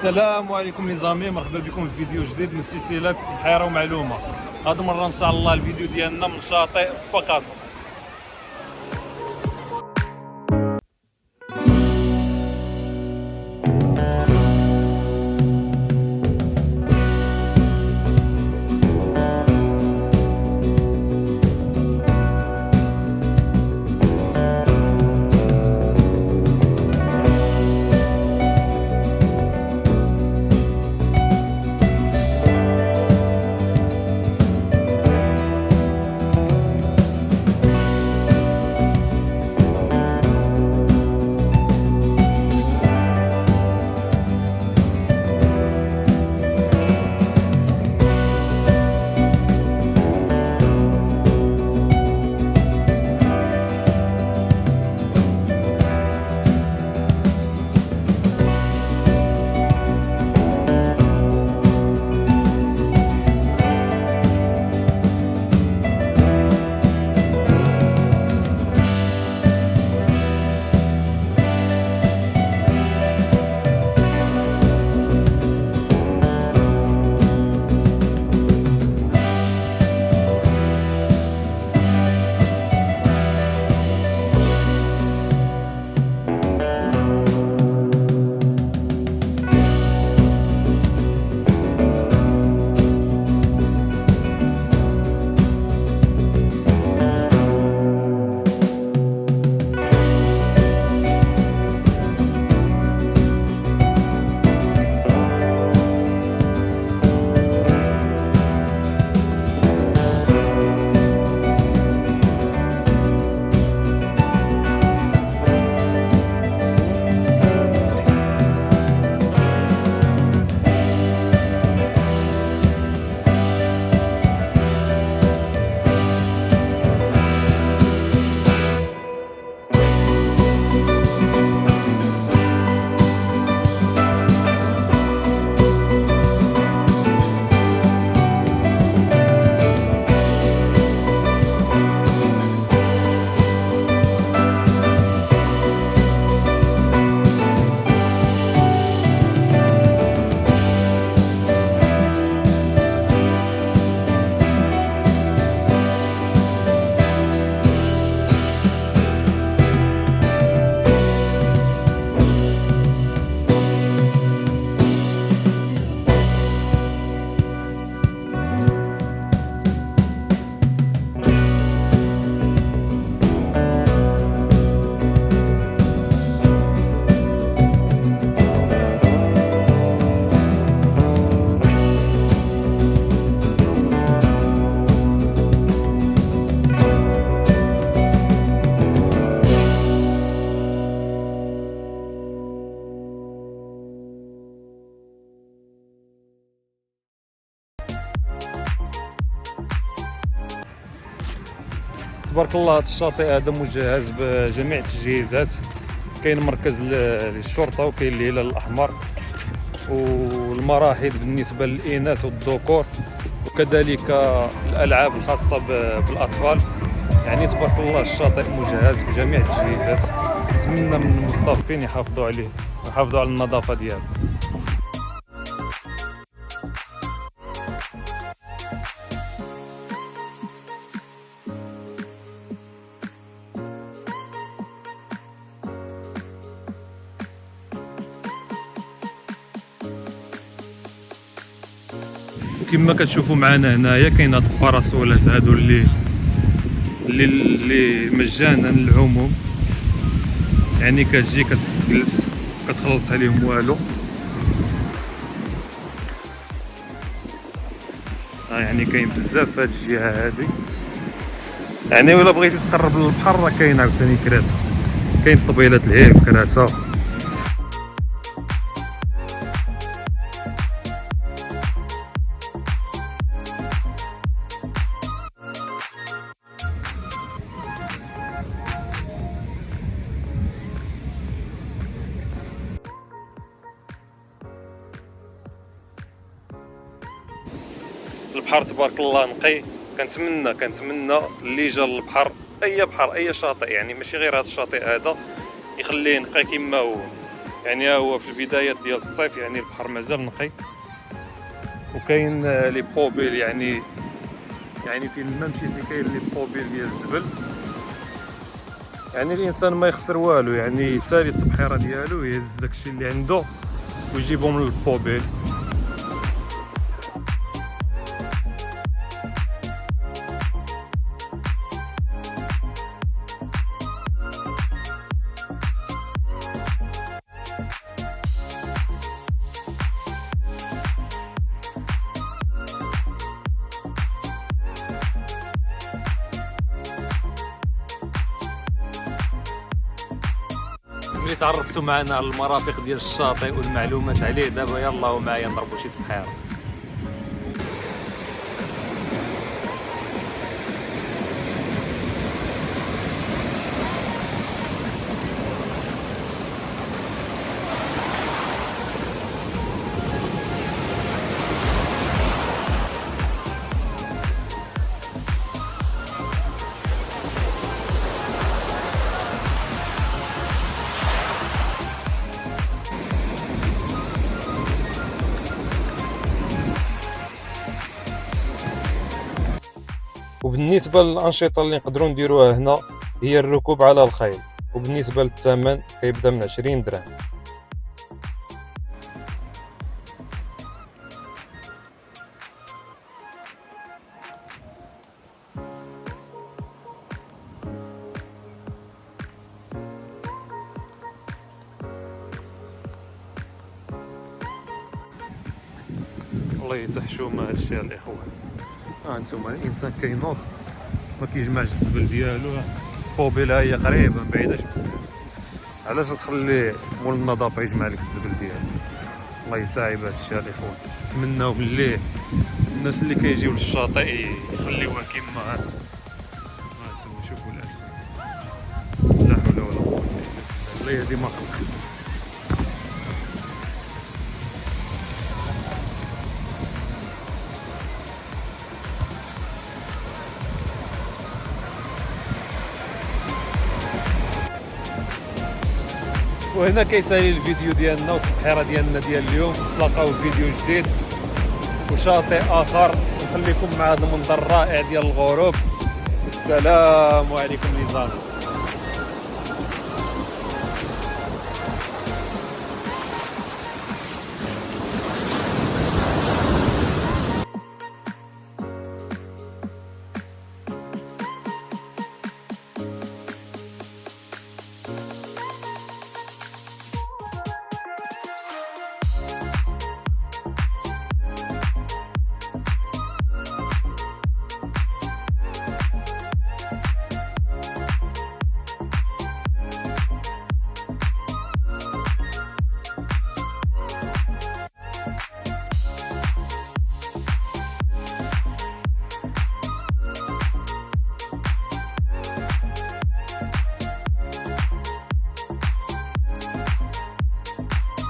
السلام عليكم لي زامي، مرحبا بكم في فيديو جديد من سلسله بحيره ومعلومه. هذه المره ان شاء الله الفيديو ديالنا من شاطئ بقاصه. تبارك الله هذا الشاطئ هذا مجهز بجميع التجهيزات. كاين مركز للشرطه وكاين الهلال الاحمر والمراحيض بالنسبه للاناث والذكور، وكذلك الالعاب الخاصه بالاطفال. يعني تبارك الله الشاطئ مجهز بجميع التجهيزات. نتمنى من المستضيفين يحافظوا عليه ويحافظوا على النظافه ديالو. كما كتشوفوا معنا هنايا كاين هاد الباراسولات هادو اللي مجانا للعموم. يعني كتجي كتجلس كتخلص عليهم والو. يعني كاين بزاف في هاد الجهه هادي. يعني ولا بغيتي تقرب للبحر راه كاين عاوتاني كراسه، كاين طبيلات الهيل كراسه. البحر تبارك الله نقي. كنتمنى اللي جا للبحر اي بحر اي شاطئ، يعني ماشي غير هذا الشاطئ هذا، يخليه نقي كما هو. يعني هو في البدايات ديال الصيف، يعني البحر مازال نقي، وكاين لي بوبيل يعني فين ما مشيتي كاين لي بوبيل ديال الزبل. يعني الانسان ما يخسر والو، يعني يسالي التبحيره ديالو يهز داكشي اللي عنده ويجيبهم للبوبيل. ملي تعرفتوا معنا على المرافق ديال الشاطئ والمعلومات عليه، دابا يلاه معايا نضربوا شي تبحيره. وبالنسبه للانشطه اللي نقدروا نديروها هنا هي الركوب على الخيل، وبالنسبه للثمن كيبدا من 20 درهم. الله يتحشوم هاد الشيء الاخوان. هانتوما الانسان كينوض ما كيجمعش الزبل ديالو، الطوبيله هي قريبه ما بعيداش بزاف، علاش تخلي مول النظافه يجمع لك الزبل ديالو؟ الله يساعد هاد الشيء الاخوان. نتمناو باللي الناس اللي كيجيو للشاطئ يخليوها كيما هاد. هانتوما شوفوا الاسماك، لا حول ولا قوه الا بالله، الله يهدي ما خلق. وهنا كيسالي الفيديو ديالنا والتبحيره ديالنا ديال اليوم. نتلاقاو في فيديو جديد وشاطئ اخر، نخليكم مع هذا المنظر الرائع ديال الغروب. والسلام عليكم لي زانا.